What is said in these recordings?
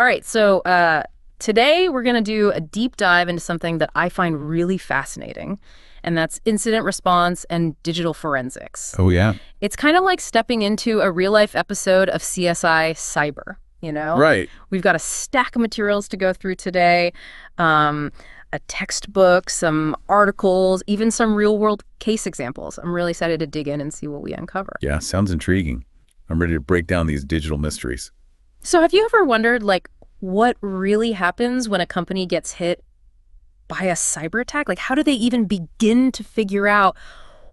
All right, so today we're going to do a deep dive into something that I find really fascinating, and that's incident response and digital forensics. Oh, yeah. It's kind of like stepping into a real-life episode of CSI Cyber, you know? Right. We've got a stack of materials to go through today, a textbook, some articles, even some real-world case examples. I'm really excited to dig in and see what we uncover. Yeah, sounds intriguing. I'm ready to break down these digital mysteries. So have you ever wondered, what really happens when a company gets hit by a cyber attack? Like, how do they even begin to figure out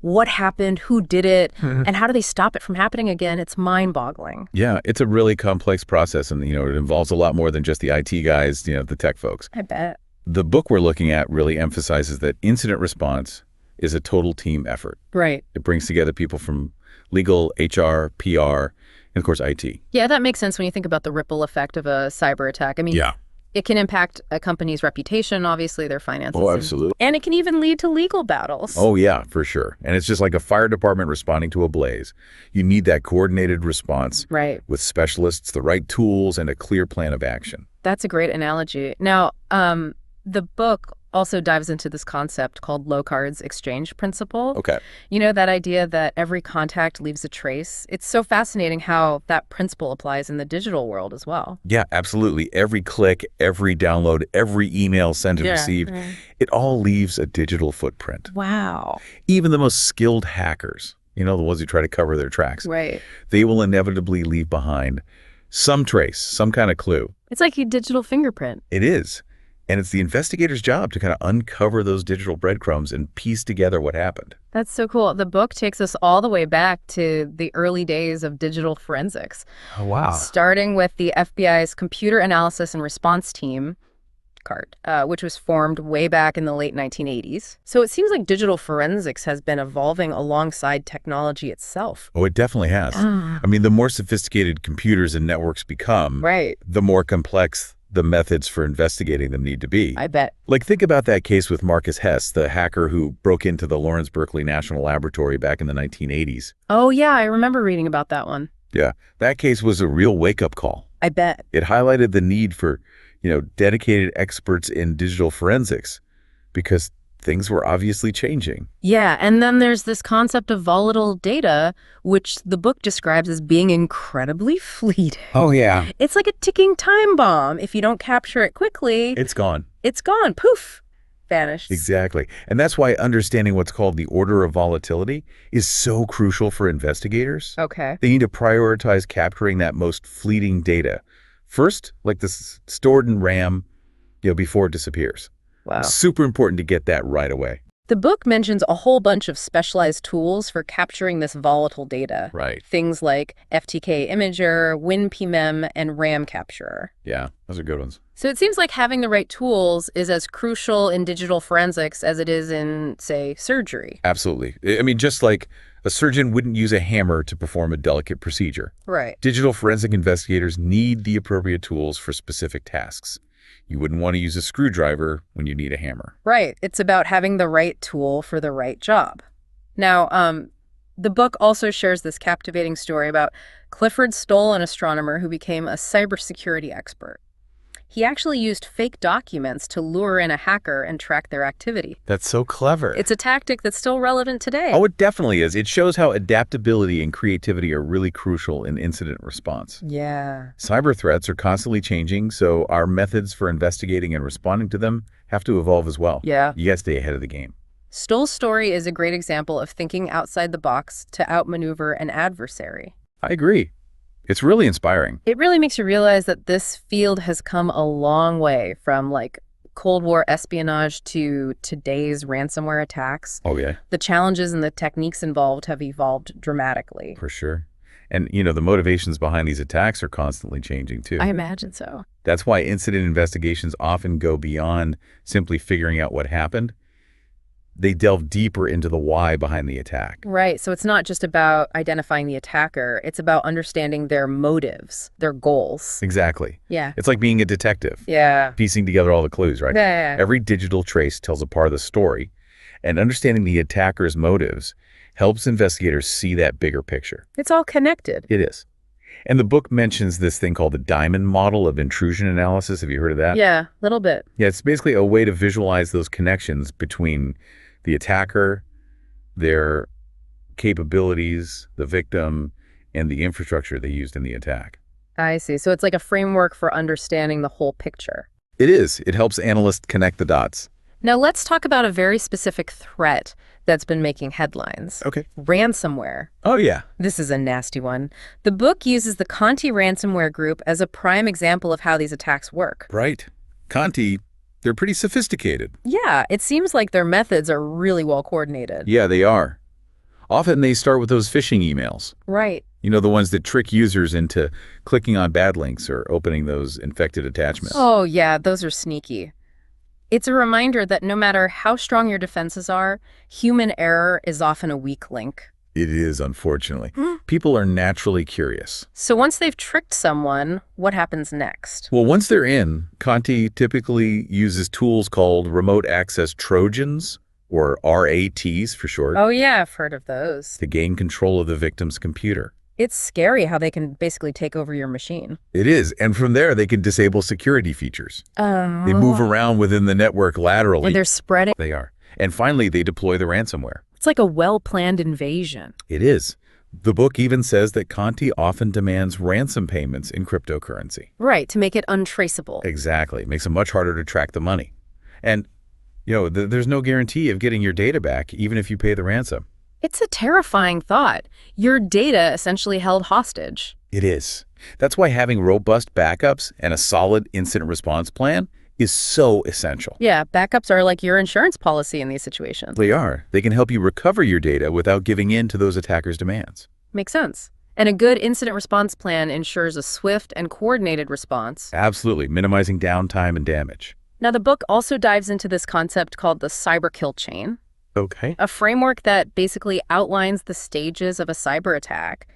what happened, who did it, and how do they stop it from happening again? It's mind-boggling. Yeah, it's a really complex process, and, it involves a lot more than just the IT guys, the tech folks. I bet. The book we're looking at really emphasizes that incident response is a total team effort. Right. It brings together people from legal, HR, PR, and of course, IT. Yeah, that makes sense when you think about the ripple effect of a cyber attack. I mean, Yeah. it can impact a company's reputation, obviously, their finances. Oh, absolutely. And it can even lead to legal battles. Oh, yeah, for sure. And it's just like a fire department responding to a blaze. You need that coordinated response. Right. With specialists, the right tools, and a clear plan of action. That's a great analogy. Now, the book also dives into this concept called Locard's exchange principle. Okay. You know, that idea that every contact leaves a trace. It's so fascinating how that principle applies in the digital world as well. Yeah, absolutely. Every click, every download, every email sent and received, it all leaves a digital footprint. Wow. Even the most skilled hackers, the ones who try to cover their tracks, Right. they will inevitably leave behind some trace, some kind of clue. It's like a digital fingerprint. It is. And it's the investigator's job to kind of uncover those digital breadcrumbs and piece together what happened. That's so cool. The book takes us all the way back to the early days of digital forensics. Oh, wow. Starting with the FBI's Computer Analysis and Response Team, CART, which was formed way back in the late 1980s. So it seems like digital forensics has been evolving alongside technology itself. Oh, it definitely has. I mean, the more sophisticated computers and networks become, Right. the more complex the methods for investigating them need to be. I bet. Like, think about that case with Marcus Hess, the hacker who broke into the Lawrence Berkeley National Laboratory back in the 1980s. Oh, yeah, I remember reading about that one. Yeah, that case was a real wake-up call. I bet. It highlighted the need for, dedicated experts in digital forensics because things were obviously changing. Yeah, and then there's this concept of volatile data, which the book describes as being incredibly fleeting. Oh, yeah. It's like a ticking time bomb. If you don't capture it quickly, It's gone. it's gone. Poof. Vanished. Exactly. And that's why understanding what's called the order of volatility is so crucial for investigators. Okay. They need to prioritize capturing that most fleeting data. First, like this stored in RAM, before it disappears. Wow. Super important to get that right away. The book mentions a whole bunch of specialized tools for capturing this volatile data. Right. Things like FTK Imager, WinPMEM, and RAM Capturer. Yeah, those are good ones. So it seems like having the right tools is as crucial in digital forensics as it is in, say, surgery. Absolutely. I mean, just like a surgeon wouldn't use a hammer to perform a delicate procedure. Right. Digital forensic investigators need the appropriate tools for specific tasks. You wouldn't want to use a screwdriver when you need a hammer. Right. It's about having the right tool for the right job. Now, the book also shares this captivating story about Clifford Stoll, an astronomer who became a cybersecurity expert. He actually used fake documents to lure in a hacker and track their activity. That's so clever. It's a tactic that's still relevant today. Oh, it definitely is. It shows how adaptability and creativity are really crucial in incident response. Yeah. Cyber threats are constantly changing, so our methods for investigating and responding to them have to evolve as well. Yeah. You gotta stay ahead of the game. Stoll's story is a great example of thinking outside the box to outmaneuver an adversary. I agree. It's really inspiring. It really makes you realize that this field has come a long way from Cold War espionage to today's ransomware attacks. Oh, yeah. The challenges and the techniques involved have evolved dramatically. For sure. And, the motivations behind these attacks are constantly changing, too. I imagine so. That's why incident investigations often go beyond simply figuring out what happened. They delve deeper into the why behind the attack. Right. So it's not just about identifying the attacker. It's about understanding their motives, their goals. Exactly. Yeah. It's like being a detective. Yeah. Piecing together all the clues, right? Yeah. Every digital trace tells a part of the story, and understanding the attacker's motives helps investigators see that bigger picture. It's all connected. It is. And the book mentions this thing called the diamond model of intrusion analysis. Have you heard of that? Yeah, a little bit. Yeah, it's basically a way to visualize those connections between the attacker, their capabilities, the victim, and the infrastructure they used in the attack. I see. So it's like a framework for understanding the whole picture. It is. It helps analysts connect the dots. Now let's talk about a very specific threat that's been making headlines. Okay. Ransomware. Oh, yeah. This is a nasty one. The book uses the Conti ransomware group as a prime example of how these attacks work. Right. Conti, they're pretty sophisticated. Yeah, it seems like their methods are really well coordinated. Yeah, they are. Often they start with those phishing emails. Right. You know, the ones that trick users into clicking on bad links or opening those infected attachments. Oh, yeah, those are sneaky. It's a reminder that no matter how strong your defenses are, human error is often a weak link. It is, unfortunately. People are naturally curious. So once they've tricked someone, what happens next? Well, once they're in, Conti typically uses tools called remote access Trojans, or RATs for short, Oh, yeah, I've heard of those. to gain control of the victim's computer. It's scary how they can basically take over your machine. It is, and from there they can disable security features. They move around within the network laterally. And they're spreading. They are. And finally, they deploy the ransomware. It's like a well-planned invasion. It is. The book even says that Conti often demands ransom payments in cryptocurrency. Right, to make it untraceable. Exactly. It makes it much harder to track the money. And, you know, there's no guarantee of getting your data back, even if you pay the ransom. It's a terrifying thought. Your data essentially held hostage. It is. That's why having robust backups and a solid incident response plan is so essential. Yeah, backups are like your insurance policy in these situations. They are. They can help you recover your data without giving in to those attackers' demands. Makes sense. And a good incident response plan ensures a swift and coordinated response. Absolutely, minimizing downtime and damage. Now, the book also dives into this concept called the cyber kill chain, Okay. a framework that basically outlines the stages of a cyber attack.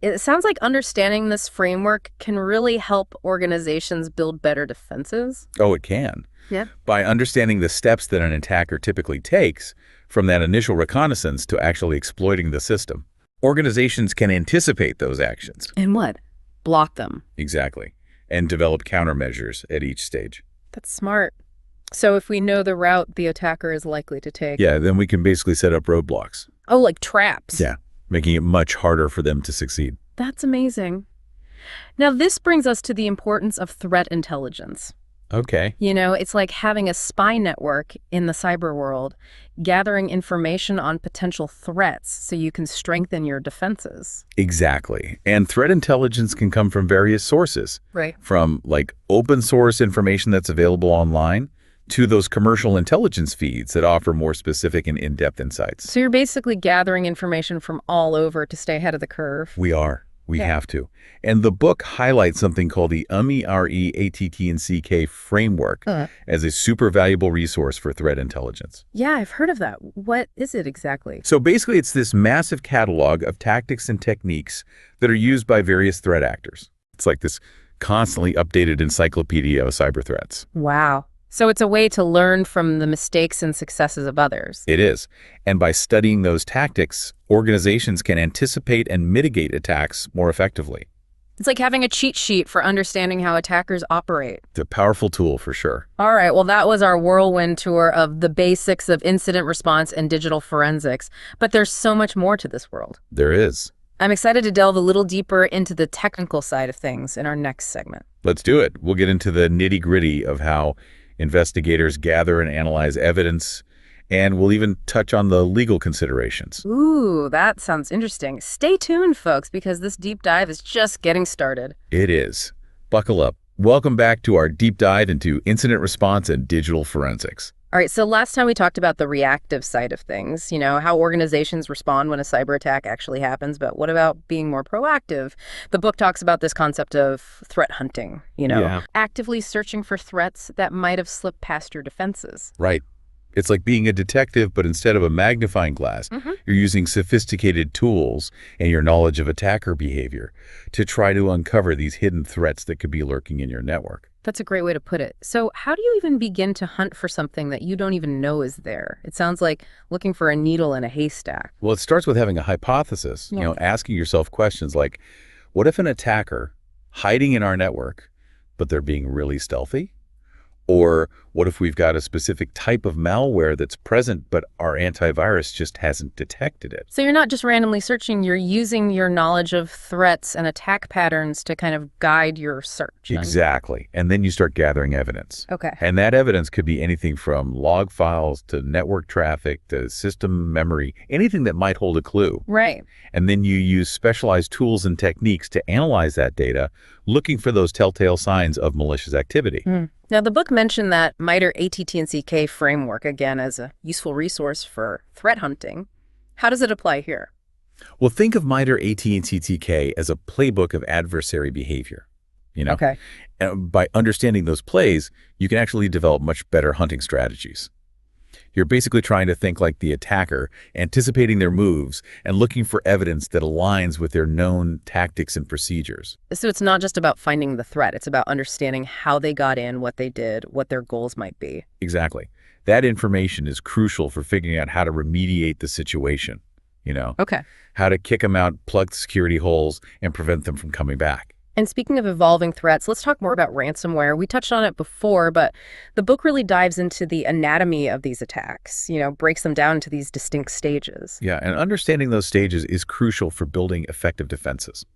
It sounds like understanding this framework can really help organizations build better defenses. Oh, it can. Yeah. By understanding the steps that an attacker typically takes, from that initial reconnaissance to actually exploiting the system, organizations can anticipate those actions. And what? Block them. Exactly. And develop countermeasures at each stage. That's smart. So if we know the route the attacker is likely to take. Yeah, then we can basically set up roadblocks. Oh, like traps. Yeah, making it much harder for them to succeed. That's amazing. Now, this brings us to the importance of threat intelligence. Okay. You know, it's like having a spy network in the cyber world, gathering information on potential threats so you can strengthen your defenses. Exactly. And threat intelligence can come from various sources. Right. From like open source information that's available online to those commercial intelligence feeds that offer more specific and in-depth insights. So you're basically gathering information from all over to stay ahead of the curve. We are. We Yeah. have to. And the book highlights something called the REATT&CK framework as a super valuable resource for threat intelligence. Yeah, I've heard of that. What is it exactly? So basically, it's this massive catalog of tactics and techniques that are used by various threat actors. It's like this constantly updated encyclopedia of cyber threats. Wow. So it's a way to learn from the mistakes and successes of others. It is. And by studying those tactics, organizations can anticipate and mitigate attacks more effectively. It's like having a cheat sheet for understanding how attackers operate. It's a powerful tool for sure. All right, well, that was our whirlwind tour of the basics of incident response and digital forensics. But there's so much more to this world. There is. I'm excited to delve a little deeper into the technical side of things in our next segment. Let's do it. We'll get into the nitty-gritty of how investigators gather and analyze evidence, and we'll even touch on the legal considerations. Ooh, that sounds interesting. Stay tuned, folks, because this deep dive is just getting started. It is. Buckle up. Welcome back to our deep dive into incident response and digital forensics. All right, so last time we talked about the reactive side of things, you know, how organizations respond when a cyber attack actually happens, but what about being more proactive? The book talks about this concept of threat hunting, you know, actively searching for threats that might have slipped past your defenses. Right. It's like being a detective, but instead of a magnifying glass, you're using sophisticated tools and your knowledge of attacker behavior to try to uncover these hidden threats that could be lurking in your network. That's a great way to put it. So how do you even begin to hunt for something that you don't even know is there? It sounds like looking for a needle in a haystack. Well, it starts with having a hypothesis, you know, asking yourself questions like, What if an attacker hiding in our network, but they're being really stealthy? Or what if we've got a specific type of malware that's present, but our antivirus just hasn't detected it? So you're not just randomly searching, you're using your knowledge of threats and attack patterns to kind of guide your search. Exactly. And then you start gathering evidence. Okay. And that evidence could be anything from log files to network traffic to system memory, anything that might hold a clue. Right. And then you use specialized tools and techniques to analyze that data, looking for those telltale signs of malicious activity. Now, the book mentioned that MITRE ATT&CK framework, again, as a useful resource for threat hunting. How does it apply here? Well, think of MITRE ATT&CK as a playbook of adversary behavior. Okay. And by understanding those plays, you can actually develop much better hunting strategies. You're basically trying to think like the attacker, anticipating their moves and looking for evidence that aligns with their known tactics and procedures. So it's not just about finding the threat. It's about understanding how they got in, what they did, what their goals might be. Exactly. That information is crucial for figuring out how to remediate the situation, Okay. how to kick them out, plug the security holes, and prevent them from coming back. And speaking of evolving threats, let's talk more about ransomware. We touched on it before, but the book really dives into the anatomy of these attacks, breaks them down into these distinct stages. Yeah, and understanding those stages is crucial for building effective defenses.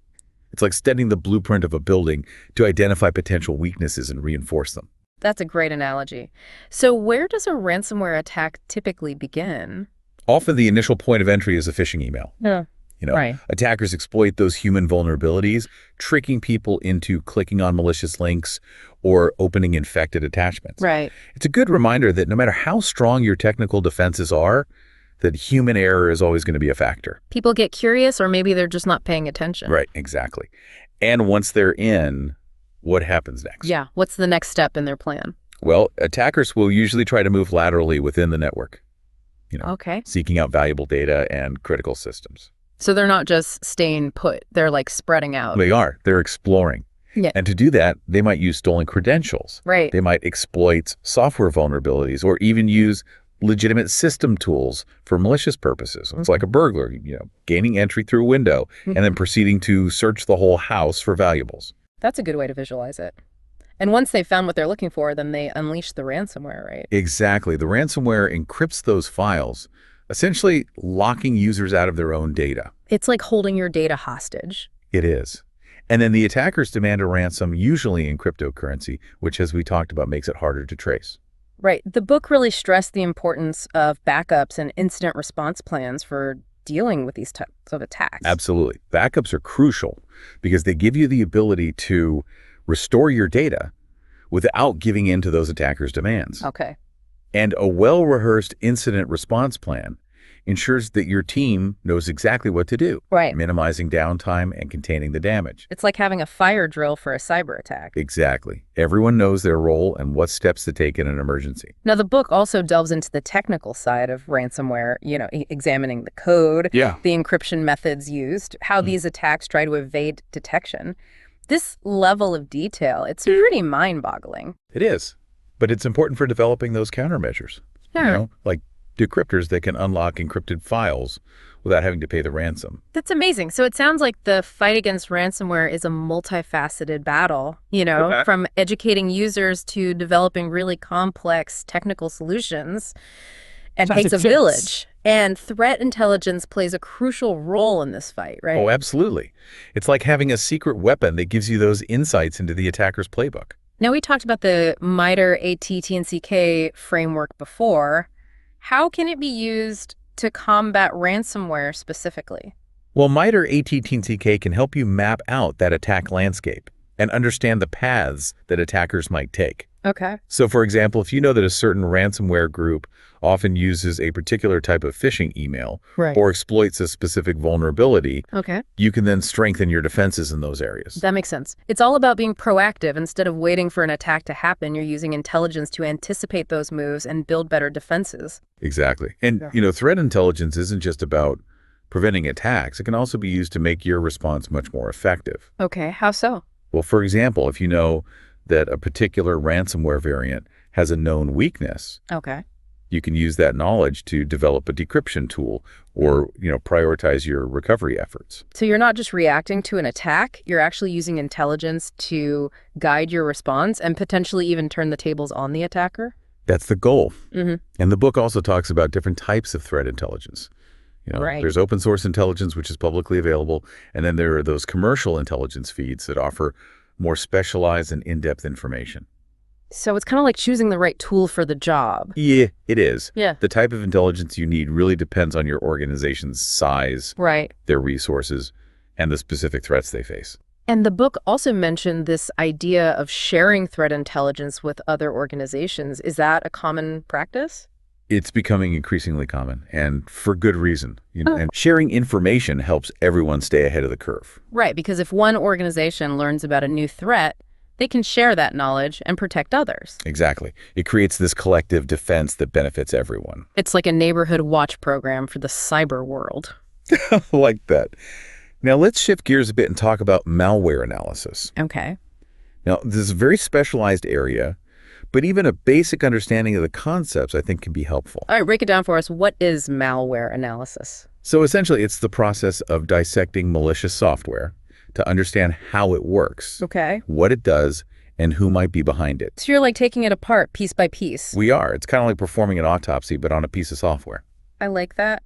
It's like studying the blueprint of a building to identify potential weaknesses and reinforce them. That's a great analogy. So where does a ransomware attack typically begin? Often the initial point of entry is a phishing email. Yeah. Right. Attackers exploit those human vulnerabilities, tricking people into clicking on malicious links or opening infected attachments. Right. It's a good reminder that no matter how strong your technical defenses are, that human error is always going to be a factor. People get curious, or maybe they're just not paying attention. Right, exactly. And once they're in, what happens next? Yeah. What's the next step in their plan? Well, attackers will usually try to move laterally within the network, Okay. seeking out valuable data and critical systems. So they're not just staying put. They're like spreading out. They are. They're exploring. Yeah. And to do that, they might use stolen credentials. Right. They might exploit software vulnerabilities or even use legitimate system tools for malicious purposes. It's like a burglar, gaining entry through a window and then proceeding to search the whole house for valuables. That's a good way to visualize it. And once they've found what they're looking for, then they unleash the ransomware, right? Exactly. The ransomware encrypts those files, essentially locking users out of their own data. It's like holding your data hostage. It is. And then the attackers demand a ransom, usually in cryptocurrency, which, as we talked about, makes it harder to trace. Right. The book really stressed the importance of backups and incident response plans for dealing with these types of attacks. Absolutely. Backups are crucial because they give you the ability to restore your data without giving in to those attackers' demands. Okay. And a well-rehearsed incident response plan ensures that your team knows exactly what to do, Right. minimizing downtime and containing the damage. It's like having a fire drill for a cyber attack. Exactly. Everyone knows their role and what steps to take in an emergency. Now, the book also delves into the technical side of ransomware, examining the code, Yeah. the encryption methods used, how these attacks try to evade detection. This level of detail, it's pretty mind-boggling. It is. But it's important for developing those countermeasures. Sure. Like decryptors that can unlock encrypted files without having to pay the ransom. That's amazing. So it sounds like the fight against ransomware is a multifaceted battle, Okay. from educating users to developing really complex technical solutions. And takes a village. And threat intelligence plays a crucial role in this fight, right? Oh, absolutely. It's like having a secret weapon that gives you those insights into the attacker's playbook. Now, we talked about the MITRE ATT&CK framework before. How can it be used to combat ransomware specifically? Well, MITRE ATT&CK can help you map out that attack landscape and understand the paths that attackers might take. Okay. So, for example, if you know that a certain ransomware group often uses a particular type of phishing email Right. or exploits a specific vulnerability, Okay. you can then strengthen your defenses in those areas. That makes sense. It's all about being proactive. Instead of waiting for an attack to happen, you're using intelligence to anticipate those moves and build better defenses. Exactly. And, Yeah. threat intelligence isn't just about preventing attacks. It can also be used to make your response much more effective. Okay. How so? Well, for example, if you know that a particular ransomware variant has a known weakness, Okay. You can use that knowledge to develop a decryption tool or, prioritize your recovery efforts. So you're not just reacting to an attack, you're actually using intelligence to guide your response and potentially even turn the tables on the attacker? That's the goal. Mm-hmm. And the book also talks about different types of threat intelligence. Right. There's open source intelligence, which is publicly available, and then there are those commercial intelligence feeds that offer more specialized and in-depth information. So it's kind of like choosing the right tool for the job. Yeah, it is. Yeah. The type of intelligence you need really depends on your organization's size, Right. their resources, and the specific threats they face. And the book also mentioned this idea of sharing threat intelligence with other organizations. Is that a common practice? It's becoming increasingly common, and for good reason. And sharing information helps everyone stay ahead of the curve. Right, because if one organization learns about a new threat, they can share that knowledge and protect others. Exactly. It creates this collective defense that benefits everyone. It's like a neighborhood watch program for the cyber world. Like that. Now, let's shift gears a bit and talk about malware analysis. Okay. Now, this is a very specialized area, but even a basic understanding of the concepts, I think, can be helpful. All right, break it down for us. What is malware analysis? So essentially, it's the process of dissecting malicious software to understand how it works, Okay. what it does, and who might be behind it. So you're like taking it apart piece by piece. We are. It's kind of like performing an autopsy, but on a piece of software. I like that.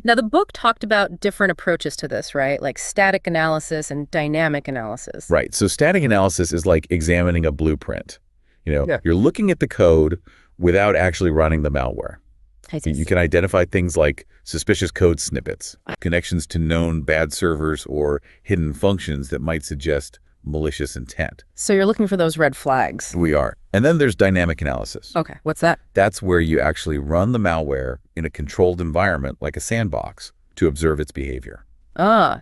Now, the book talked about different approaches to this, right? Like static analysis and dynamic analysis. Right. So static analysis is like examining a blueprint. You're looking at the code without actually running the malware. You can identify things like suspicious code snippets, connections to known bad servers, or hidden functions that might suggest malicious intent. So you're looking for those red flags. We are. And then there's dynamic analysis. Okay, what's that? That's where you actually run the malware in a controlled environment like a sandbox to observe its behavior.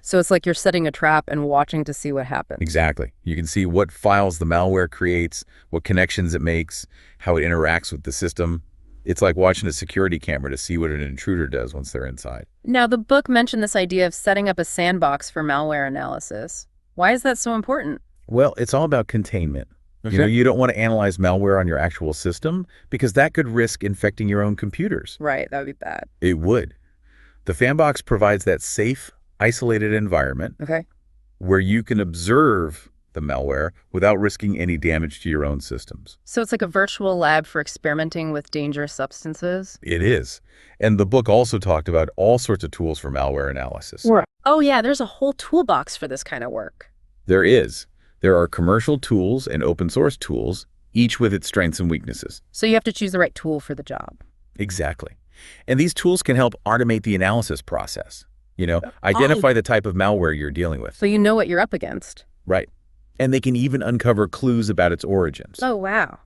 So it's like you're setting a trap and watching to see what happens. Exactly. You can see what files the malware creates, what connections it makes, how it interacts with the system. It's like watching a security camera to see what an intruder does once they're inside. Now, the book mentioned this idea of setting up a sandbox for malware analysis. Why is that so important? Well, it's all about containment. Okay. You don't want to analyze malware on your actual system because that could risk infecting your own computers. Right, that would be bad. It would. The sandbox provides that safe, isolated environment Okay. where you can observe the malware without risking any damage to your own systems. So it's like a virtual lab for experimenting with dangerous substances? It is. And the book also talked about all sorts of tools for malware analysis. Right. Oh yeah, there's a whole toolbox for this kind of work. There is. There are commercial tools and open source tools, each with its strengths and weaknesses. So you have to choose the right tool for the job. Exactly. And these tools can help automate the analysis process. Identify the type of malware you're dealing with. So you know what you're up against. Right. And they can even uncover clues about its origins. Oh, wow.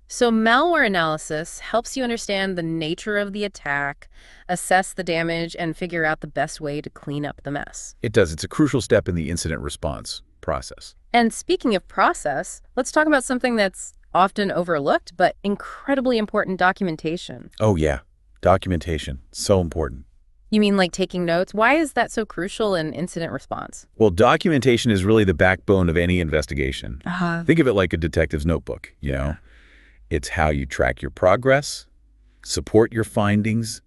So malware analysis helps you understand the nature of the attack, assess the damage, and figure out the best way to clean up the mess. It does. It's a crucial step in the incident response process. And speaking of process, let's talk about something that's often overlooked, but incredibly important: documentation. Oh, yeah. Documentation. So important. You mean like taking notes? Why is that so crucial in incident response? Well, documentation is really the backbone of any investigation. Think of it like a detective's notebook, It's how you track your progress, support your findings,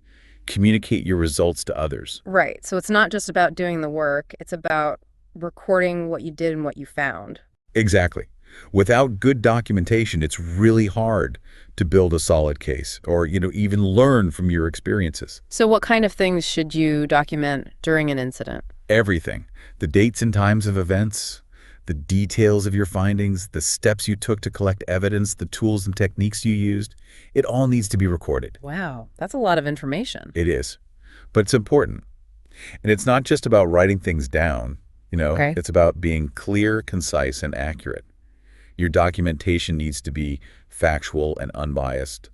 communicate your results to others. Right. So it's not just about doing the work. It's about recording what you did and what you found. Exactly. Without good documentation, it's really hard to build a solid case or, even learn from your experiences. So what kind of things should you document during an incident? Everything. The dates and times of events, the details of your findings, the steps you took to collect evidence, the tools and techniques you used. It all needs to be recorded. Wow, that's a lot of information. It is. But it's important. And it's not just about writing things down, Okay. It's about being clear, concise, and accurate. Your documentation needs to be factual and unbiased,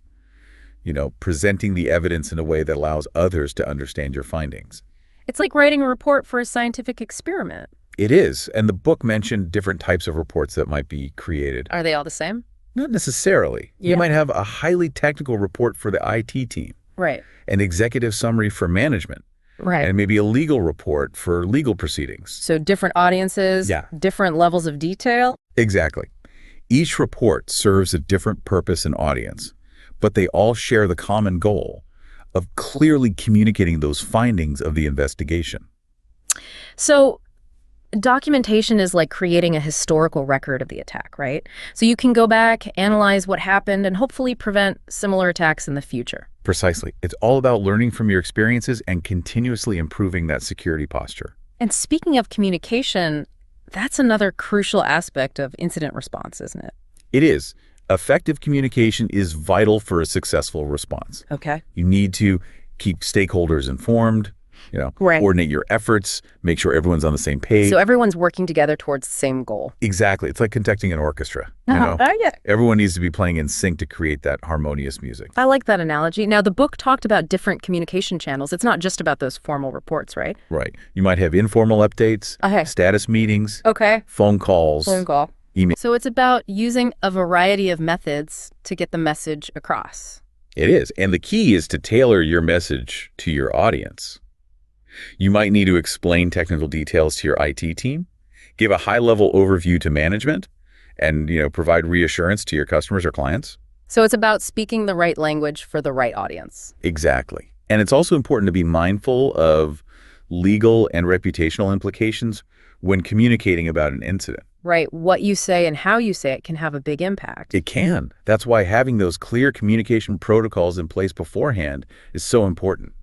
presenting the evidence in a way that allows others to understand your findings. It's like writing a report for a scientific experiment. It is. And the book mentioned different types of reports that might be created. Are they all the same? Not necessarily. Yeah. You might have a highly technical report for the IT team, Right. an executive summary for management, Right. and maybe a legal report for legal proceedings. So different audiences, Yeah. different levels of detail. Exactly. Each report serves a different purpose and audience, but they all share the common goal of clearly communicating those findings of the investigation. So documentation is like creating a historical record of the attack, right? So you can go back, analyze what happened, and hopefully prevent similar attacks in the future. Precisely. It's all about learning from your experiences and continuously improving that security posture. And speaking of communication, that's another crucial aspect of incident response, isn't it? It is. Effective communication is vital for a successful response. Okay. You need to keep stakeholders informed, Right. coordinate your efforts, make sure everyone's on the same page. So everyone's working together towards the same goal. Exactly. It's like conducting an orchestra. Yeah. Everyone needs to be playing in sync to create that harmonious music. I like that analogy. Now, the book talked about different communication channels. It's not just about those formal reports, right? Right. You might have informal updates, Okay. status meetings, Okay. phone calls, Phone call. email. So it's about using a variety of methods to get the message across. It is. And the key is to tailor your message to your audience. You might need to explain technical details to your IT team, give a high-level overview to management, and provide reassurance to your customers or clients. So it's about speaking the right language for the right audience. Exactly. And it's also important to be mindful of legal and reputational implications when communicating about an incident. Right. What you say and how you say it can have a big impact. It can. That's why having those clear communication protocols in place beforehand is so important.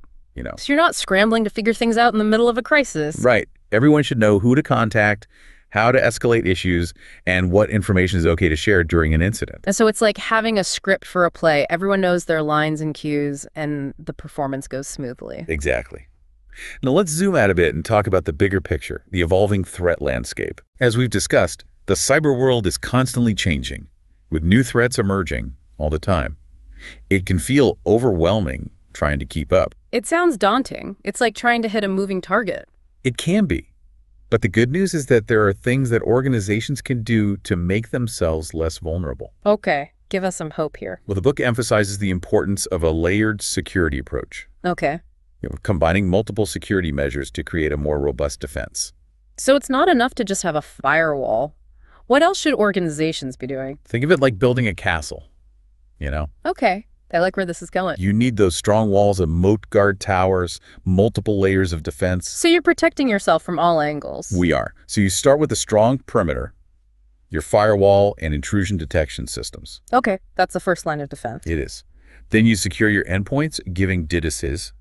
So you're not scrambling to figure things out in the middle of a crisis. Right. Everyone should know who to contact, how to escalate issues, and what information is okay to share during an incident. And so it's like having a script for a play. Everyone knows their lines and cues, and the performance goes smoothly. Exactly. Now let's zoom out a bit and talk about the bigger picture, the evolving threat landscape. As we've discussed, the cyber world is constantly changing, with new threats emerging all the time. It can feel overwhelming trying to keep up. It sounds daunting. It's like trying to hit a moving target. It can be. But the good news is that there are things that organizations can do to make themselves less vulnerable. Okay. Give us some hope here. Well, the book emphasizes the importance of a layered security approach, Okay. combining multiple security measures to create a more robust defense. So it's not enough to just have a firewall. What else should organizations be doing? Think of it like building a castle, Okay. I like where this is going. You need those strong walls of moat guard towers, multiple layers of defense. So you're protecting yourself from all angles. We are. So you start with a strong perimeter, your firewall and intrusion detection systems. Okay. That's the first line of defense. It is. Then you secure your endpoints, giving DDoSes,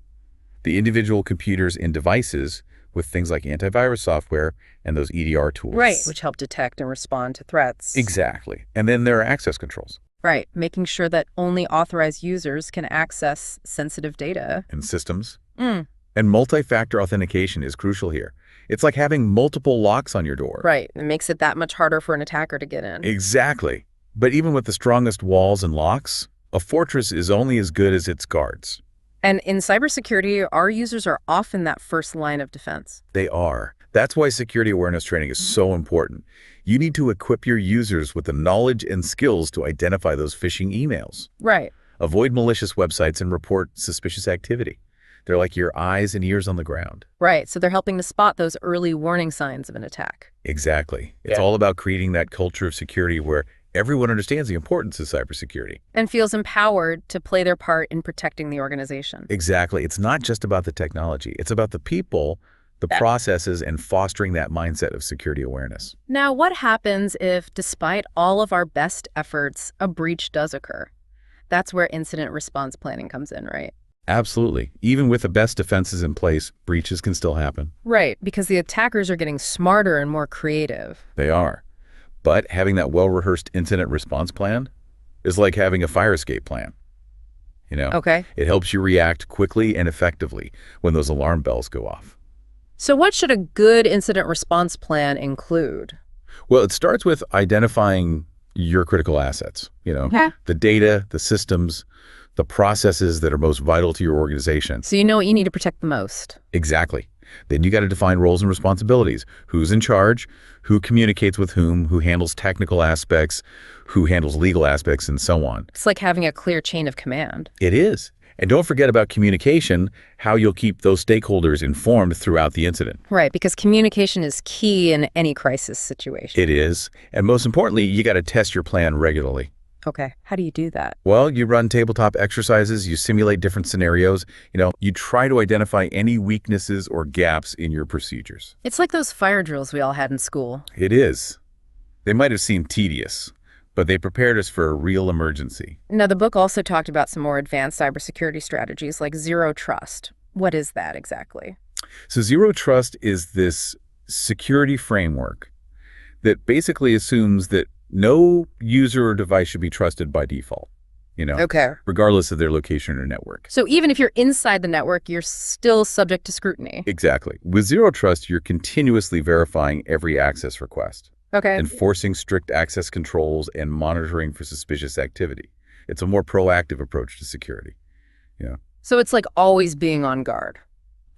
the individual computers and devices, with things like antivirus software and those EDR tools. Right. Which help detect and respond to threats. Exactly. And then there are access controls. Right. Making sure that only authorized users can access sensitive data. And systems. Mm. And multi-factor authentication is crucial here. It's like having multiple locks on your door. Right. It makes it that much harder for an attacker to get in. Exactly. But even with the strongest walls and locks, a fortress is only as good as its guards. And in cybersecurity, our users are often that first line of defense. They are. That's why security awareness training is so important. You need to equip your users with the knowledge and skills to identify those phishing emails. Right. Avoid malicious websites and report suspicious activity. They're like your eyes and ears on the ground. Right. So they're helping to spot those early warning signs of an attack. Exactly. It's all about creating that culture of security where everyone understands the importance of cybersecurity. And feels empowered to play their part in protecting the organization. Exactly. It's not just about the technology. It's about the people, the processes, and fostering that mindset of security awareness. Now, what happens if, despite all of our best efforts, a breach does occur? That's where incident response planning comes in, right? Absolutely. Even with the best defenses in place, breaches can still happen. Right, because the attackers are getting smarter and more creative. They are. But having that well-rehearsed incident response plan is like having a fire escape plan. Okay. It helps you react quickly and effectively when those alarm bells go off. So what should a good incident response plan include? Well, it starts with identifying your critical assets, the data, the systems, the processes that are most vital to your organization. So you know what you need to protect the most. Exactly. Then you got to define roles and responsibilities. Who's in charge, who communicates with whom, who handles technical aspects, who handles legal aspects, and so on. It's like having a clear chain of command. It is. And don't forget about communication, how you'll keep those stakeholders informed throughout the incident. Right, because communication is key in any crisis situation. It is. And most importantly, you got to test your plan regularly. Okay. How do you do that? Well, you run tabletop exercises, you simulate different scenarios, you try to identify any weaknesses or gaps in your procedures. It's like those fire drills we all had in school. It is. They might have seemed tedious, but they prepared us for a real emergency. Now, the book also talked about some more advanced cybersecurity strategies like zero trust. What is that exactly? So zero trust is this security framework that basically assumes that no user or device should be trusted by default, Okay. regardless of their location or network. So even if you're inside the network, you're still subject to scrutiny. Exactly. With zero trust, you're continuously verifying every access request, Okay. enforcing strict access controls, and monitoring for suspicious activity. It's a more proactive approach to security. So it's like always being on guard.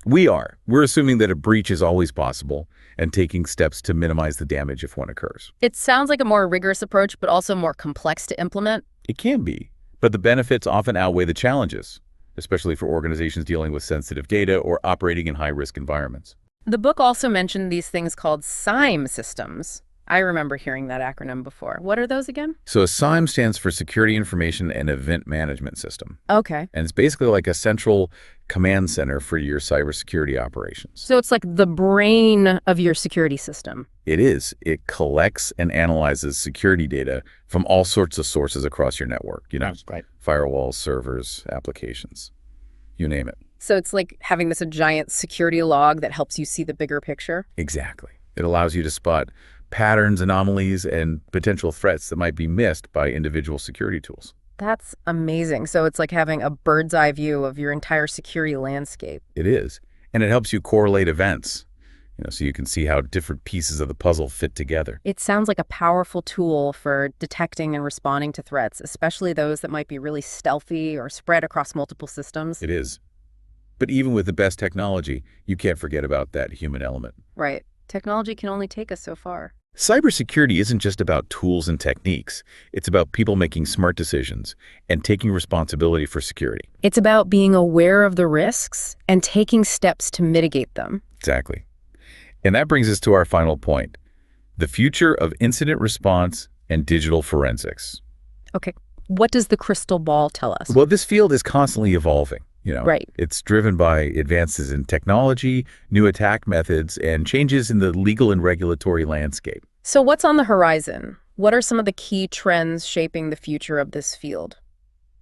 We're assuming that a breach is always possible and taking steps to minimize the damage if one occurs. It sounds like a more rigorous approach, but also more complex to implement. It can be, but the benefits often outweigh the challenges, especially for organizations dealing with sensitive data or operating in high-risk environments. The book also mentioned these things called SIME systems. I remember hearing that acronym before. What are those again? So a SIEM stands for Security Information and Event Management System. Okay. And it's basically like a central command center for your cybersecurity operations. So it's like the brain of your security system. It is. It collects and analyzes security data from all sorts of sources across your network, Right. firewalls, servers, applications, you name it. So it's like having this a giant security log that helps you see the bigger picture. Exactly. It allows you to spot patterns, anomalies, and potential threats that might be missed by individual security tools. That's amazing. So it's like having a bird's eye view of your entire security landscape. It is. And it helps you correlate events, so you can see how different pieces of the puzzle fit together. It sounds like a powerful tool for detecting and responding to threats, especially those that might be really stealthy or spread across multiple systems. It is. But even with the best technology, you can't forget about that human element. Right. Technology can only take us so far. Cybersecurity isn't just about tools and techniques. It's about people making smart decisions and taking responsibility for security. It's about being aware of the risks and taking steps to mitigate them. Exactly. And that brings us to our final point, the future of incident response and digital forensics. Okay. What does the crystal ball tell us? Well, this field is constantly evolving. Right. It's driven by advances in technology, new attack methods, and changes in the legal and regulatory landscape. So what's on the horizon? What are some of the key trends shaping the future of this field?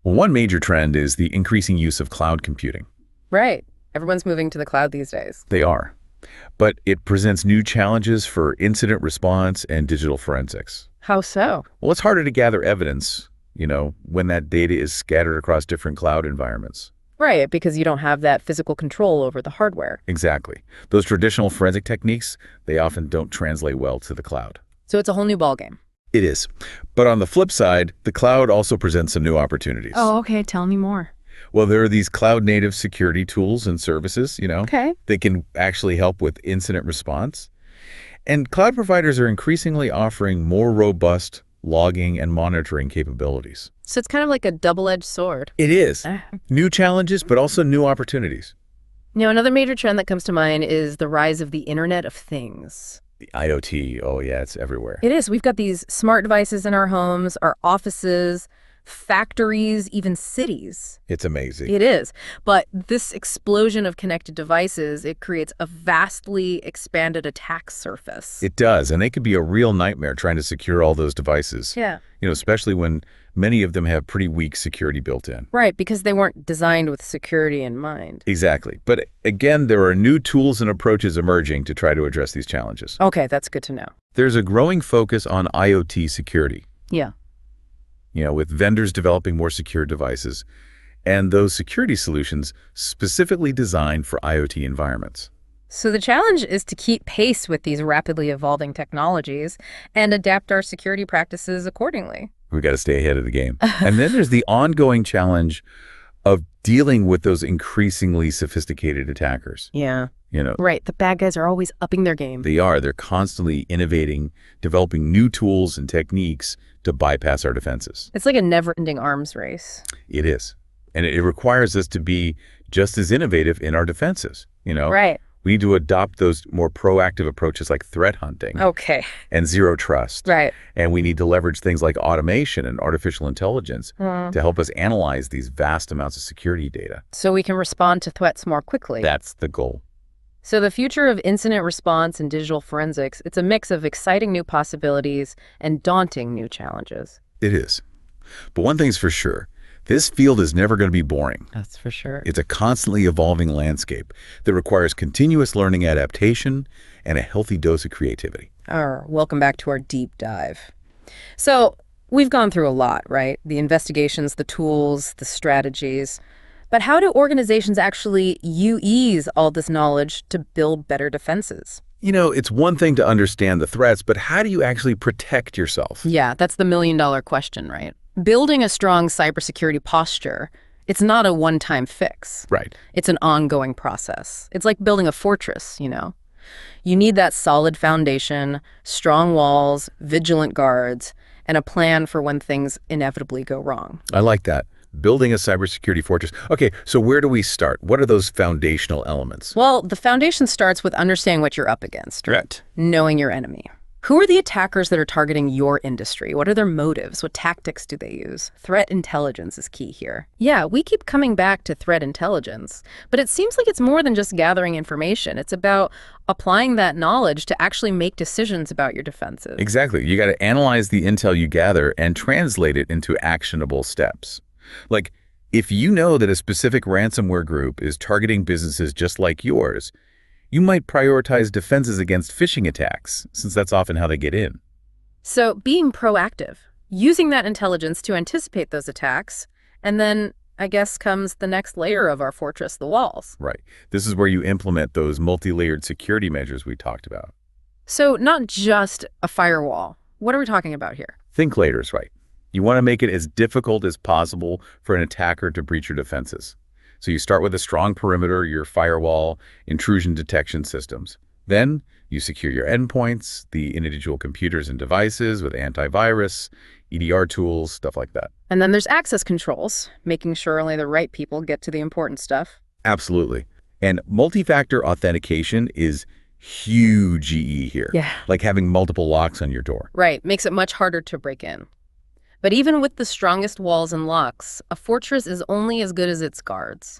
Well, one major trend is the increasing use of cloud computing. Right. Everyone's moving to the cloud these days. They are. But it presents new challenges for incident response and digital forensics. How so? Well, it's harder to gather evidence, when that data is scattered across different cloud environments. Right, because you don't have that physical control over the hardware. Exactly. Those traditional forensic techniques, they often don't translate well to the cloud. So it's a whole new ballgame. It is. But on the flip side, the cloud also presents some new opportunities. Oh, okay. Tell me more. Well, there are these cloud-native security tools and services, Okay. that can actually help with incident response. And cloud providers are increasingly offering more robust logging and monitoring capabilities. So it's kind of like a double-edged sword. It is. New challenges, but also new opportunities. Another major trend that comes to mind is the rise of the Internet of Things. The IoT, oh yeah, it's everywhere. It is. We've got these smart devices in our homes, our offices, factories, even cities. It's amazing. It is. But this explosion of connected devices, it creates a vastly expanded attack surface. It does, and they could be a real nightmare trying to secure all those devices. Yeah. Especially when many of them have pretty weak security built in. Right, because they weren't designed with security in mind. Exactly. But again, there are new tools and approaches emerging to try to address these challenges. Okay, that's good to know. There's a growing focus on IoT security. Yeah. With vendors developing more secure devices, and those security solutions specifically designed for IoT environments. So the challenge is to keep pace with these rapidly evolving technologies and adapt our security practices accordingly. We've got to stay ahead of the game. And then there's the ongoing challenge of dealing with those increasingly sophisticated attackers. Yeah. Right. The bad guys are always upping their game. They're constantly innovating, developing new tools and techniques to bypass our defenses. It's like a never-ending arms race. It is. And it requires us to be just as innovative in our defenses. Right. We need to adopt those more proactive approaches like threat hunting Okay. and zero trust. Right. And we need to leverage things like automation and artificial intelligence to help us analyze these vast amounts of security data. So we can respond to threats more quickly. That's the goal. So the future of incident response and digital forensics, it's a mix of exciting new possibilities and daunting new challenges. It is. But one thing's for sure, this field is never going to be boring. That's for sure. It's a constantly evolving landscape that requires continuous learning adaptation and a healthy dose of creativity. Welcome back to our deep dive. So we've gone through a lot, right? The investigations, the tools, the strategies. But how do organizations actually use all this knowledge to build better defenses? It's one thing to understand the threats, but how do you actually protect yourself? Yeah, that's the million-dollar question, right? Building a strong cybersecurity posture, it's not a one-time fix. Right. It's an ongoing process. It's like building a fortress, You need that solid foundation, strong walls, vigilant guards, and a plan for when things inevitably go wrong. I like that. Building a cybersecurity fortress. Okay, so where do we start? What are those foundational elements? Well, the foundation starts with understanding what you're up against. Right. Knowing your enemy. Who are the attackers that are targeting your industry? What are their motives? What tactics do they use? Threat intelligence is key here. Yeah, we keep coming back to threat intelligence, but it seems like it's more than just gathering information. It's about applying that knowledge to actually make decisions about your defenses. Exactly. You got to analyze the intel you gather and translate it into actionable steps. Like, if you know that a specific ransomware group is targeting businesses just like yours, you might prioritize defenses against phishing attacks, since that's often how they get in. So being proactive, using that intelligence to anticipate those attacks, and then I guess comes the next layer of our fortress, the walls. Right. This is where you implement those multi-layered security measures we talked about. So not just a firewall. What are we talking about here? Think layers, right? You want to make it as difficult as possible for an attacker to breach your defenses. So you start with a strong perimeter, your firewall, intrusion detection systems. Then you secure your endpoints, the individual computers and devices with antivirus, EDR tools, stuff like that. And then there's access controls, making sure only the right people get to the important stuff. Absolutely. And multi-factor authentication is huge GE here. Yeah. Like having multiple locks on your door. Right. Makes it much harder to break in. But even with the strongest walls and locks, a fortress is only as good as its guards.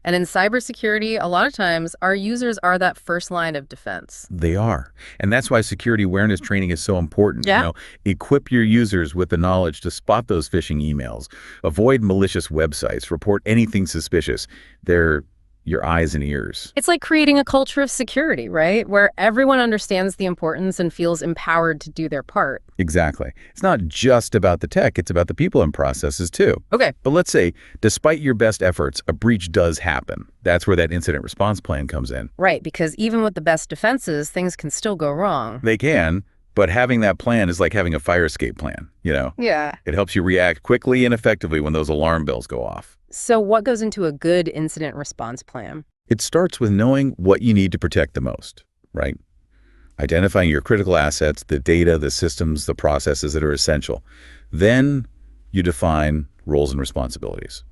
And in cybersecurity, a lot of times, our users are that first line of defense. They are. And that's why security awareness training is so important. Yeah. Equip your users with the knowledge to spot those phishing emails, avoid malicious websites, report anything suspicious. They're your eyes and ears. It's like creating a culture of security, right? Where everyone understands the importance and feels empowered to do their part. Exactly. It's not just about the tech, it's about the people and processes too. Okay. But let's say, despite your best efforts, a breach does happen. That's where that incident response plan comes in. Right, because even with the best defenses, things can still go wrong. They can, but having that plan is like having a fire escape plan, Yeah. It helps you react quickly and effectively when those alarm bells go off. So what goes into a good incident response plan? It starts with knowing what you need to protect the most, right? Identifying your critical assets, the data, the systems, the processes that are essential. Then you define roles and responsibilities.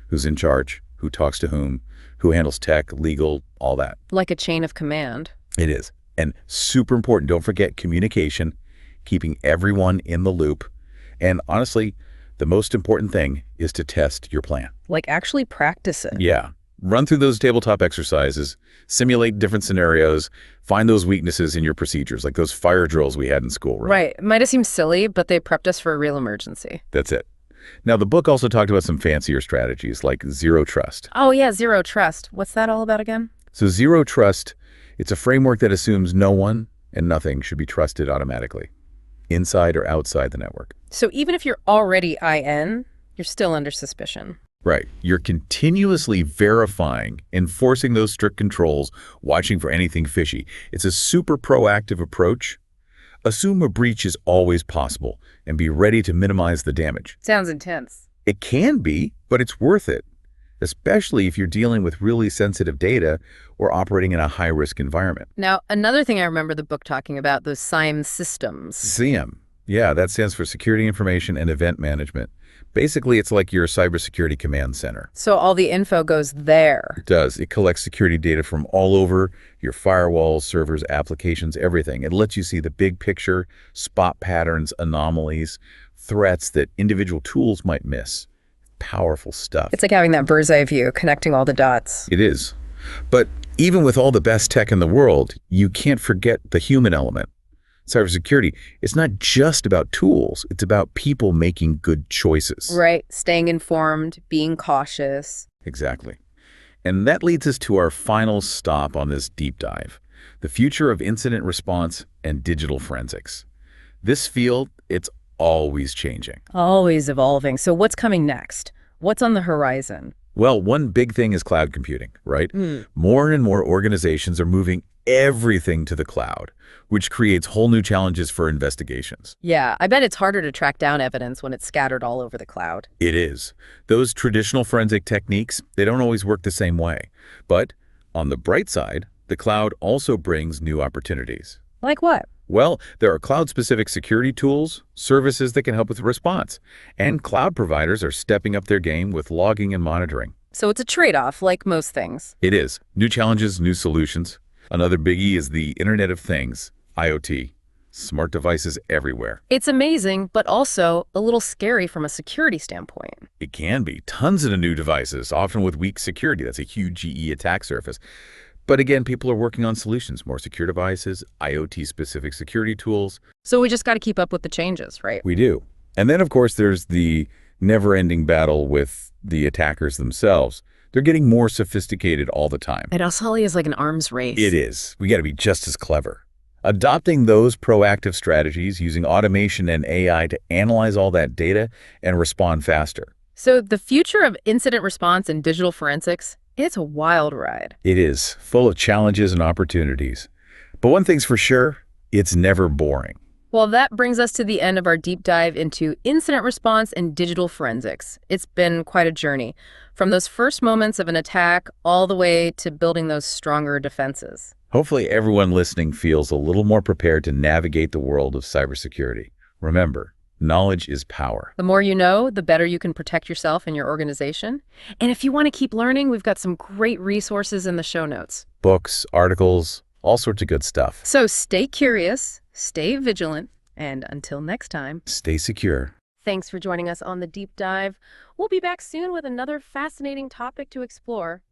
Who's in charge? Who talks to whom? Who handles tech, legal, all that. Like a chain of command. It is. And super important, don't forget communication, keeping everyone in the loop. And honestly, the most important thing is to test your plan. Like actually practice it. Yeah. Run through those tabletop exercises, simulate different scenarios, find those weaknesses in your procedures, like those fire drills we had in school. Right. It might have seemed silly, but they prepped us for a real emergency. That's it. Now, the book also talked about some fancier strategies like zero trust. Oh, yeah, zero trust. What's that all about again? So zero trust, it's a framework that assumes no one and nothing should be trusted automatically, inside or outside the network. So even if you're already IN, you're still under suspicion. Right. You're continuously verifying, enforcing those strict controls, watching for anything fishy. It's a super proactive approach. Assume a breach is always possible and be ready to minimize the damage. Sounds intense. It can be, but it's worth it, especially if you're dealing with really sensitive data or operating in a high-risk environment. Now, another thing I remember the book talking about, those SIEM systems. SIEM. Yeah, that stands for Security Information and Event Management. Basically, it's like your cybersecurity command center. So all the info goes there. It does. It collects security data from all over your firewalls, servers, applications, everything. It lets you see the big picture, spot patterns, anomalies, threats that individual tools might miss. Powerful stuff. It's like having that bird's eye view, connecting all the dots. It is. But even with all the best tech in the world, you can't forget the human element. Cybersecurity, it's not just about tools. It's about people making good choices. Right. Staying informed, being cautious. Exactly. And that leads us to our final stop on this deep dive, the future of incident response and digital forensics. This field, it's always changing. Always evolving. So what's coming next? What's on the horizon? Well, one big thing is cloud computing, right? More and more organizations are moving everything to the cloud, which creates whole new challenges for investigations. Yeah, I bet it's harder to track down evidence when it's scattered all over the cloud. It is. Those traditional forensic techniques, they don't always work the same way. But on the bright side, the cloud also brings new opportunities. Like what? Well, there are cloud-specific security tools, services that can help with response, and cloud providers are stepping up their game with logging and monitoring. So it's a trade-off, like most things. It is. New challenges, new solutions. Another biggie is the Internet of Things, IoT. Smart devices everywhere. It's amazing, but also a little scary from a security standpoint. It can be. Tons of new devices, often with weak security. That's a huge GE attack surface. But again, people are working on solutions, more secure devices, IoT-specific security tools. So we just got to keep up with the changes, right? We do. And then, of course, there's the never-ending battle with the attackers themselves. They're getting more sophisticated all the time. It also is like an arms race. It is. We got to be just as clever. Adopting those proactive strategies using automation and AI to analyze all that data and respond faster. So the future of incident response and digital forensics, it's a wild ride. It is, full of challenges and opportunities. But one thing's for sure, it's never boring. Well, that brings us to the end of our deep dive into incident response and digital forensics. It's been quite a journey, from those first moments of an attack all the way to building those stronger defenses. Hopefully everyone listening feels a little more prepared to navigate the world of cybersecurity. Remember, knowledge is power. The more you know, the better you can protect yourself and your organization. And if you want to keep learning, we've got some great resources in the show notes. Books, articles, all sorts of good stuff. So stay curious, stay vigilant, and until next time, stay secure. Thanks for joining us on the deep dive. We'll be back soon with another fascinating topic to explore.